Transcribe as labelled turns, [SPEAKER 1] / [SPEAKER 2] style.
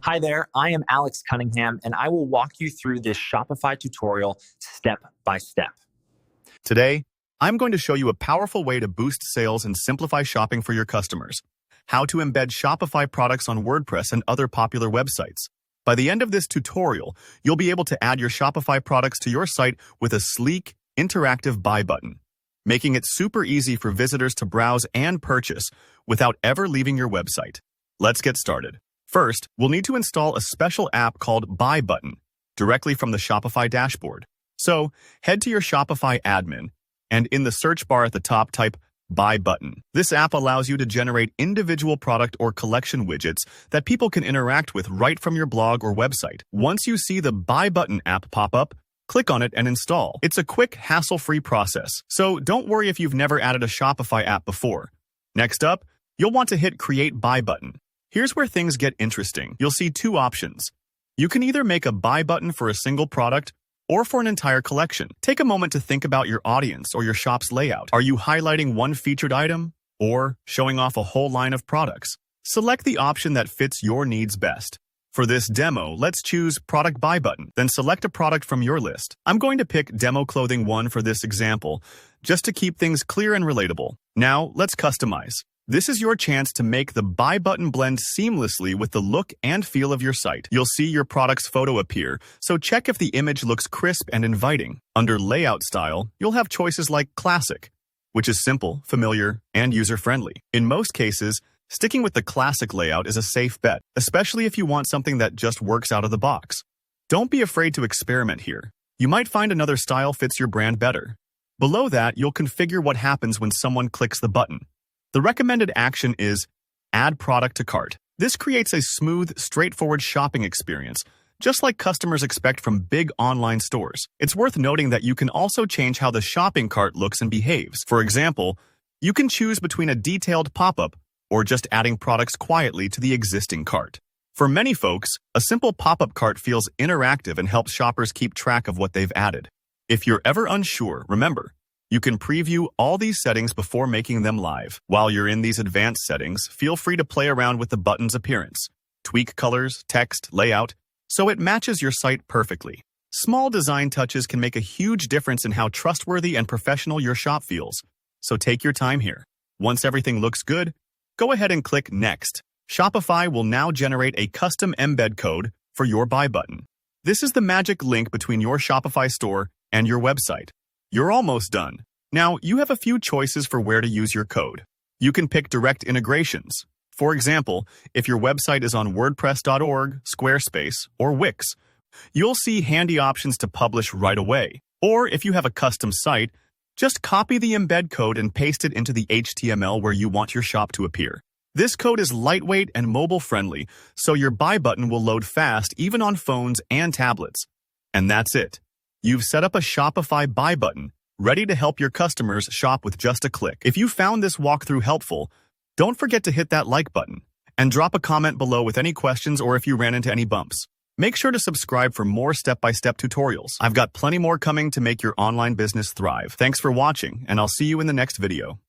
[SPEAKER 1] Hi there, I am Alex Cunningham, and I will walk you through this Shopify tutorial step by step.
[SPEAKER 2] Today, I'm going to show you a powerful way to boost sales and simplify shopping for your customers. How to embed Shopify products on WordPress and other popular websites. By the end of this tutorial, you'll be able to add your Shopify products to your site with a sleek, interactive buy button, making it super easy for visitors to browse and purchase without ever leaving your website. Let's get started. First, we'll need to install a special app called Buy Button directly from the Shopify dashboard. So, head to your Shopify admin, and in the search bar at the top, type Buy Button. This app allows you to generate individual product or collection widgets that people can interact with right from your blog or website. Once you see the Buy Button app pop up, click on it and install. It's a quick, hassle-free process, so don't worry if you've never added a Shopify app before. Next up, you'll want to hit Create Buy Button. Here's where things get interesting. You'll see two options. You can either make a buy button for a single product or for an entire collection. Take a moment to think about your audience or your shop's layout. Are you highlighting one featured item or showing off a whole line of products? Select the option that fits your needs best. For this demo, let's choose Product Buy Button, then select a product from your list. I'm going to pick Demo Clothing 1 for this example, just to keep things clear and relatable. Now, let's customize. This is your chance to make the buy button blend seamlessly with the look and feel of your site. You'll see your product's photo appear, so check if the image looks crisp and inviting. Under Layout Style, you'll have choices like Classic, which is simple, familiar, and user-friendly. In most cases, sticking with the classic layout is a safe bet, especially if you want something that just works out of the box. Don't be afraid to experiment here. You might find another style fits your brand better. Below that, you'll configure what happens when someone clicks the button. The recommended action is Add Product to Cart. This creates a smooth, straightforward shopping experience, just like customers expect from big online stores. It's worth noting that you can also change how the shopping cart looks and behaves. For example, you can choose between a detailed pop-up or just adding products quietly to the existing cart. For many folks, a simple pop-up cart feels interactive and helps shoppers keep track of what they've added. If you're ever unsure, remember, you can preview all these settings before making them live. While you're in these advanced settings, feel free to play around with the button's appearance. Tweak colors, text, layout, so it matches your site perfectly. Small design touches can make a huge difference in how trustworthy and professional your shop feels, so take your time here. Once everything looks good, go ahead and click Next. Shopify will now generate a custom embed code for your buy button. This is the magic link between your Shopify store and your website. You're almost done. Now, you have a few choices for where to use your code. You can pick direct integrations. For example, if your website is on WordPress.org, Squarespace, or Wix, you'll see handy options to publish right away. Or if you have a custom site, just copy the embed code and paste it into the HTML where you want your shop to appear. This code is lightweight and mobile-friendly, so your buy button will load fast even on phones and tablets. And that's it. You've set up a Shopify buy button, ready to help your customers shop with just a click. If you found this walkthrough helpful, don't forget to hit that like button and drop a comment below with any questions or if you ran into any bumps. Make sure to subscribe for more step-by-step tutorials. I've got plenty more coming to make your online business thrive. Thanks for watching, and I'll see you in the next video.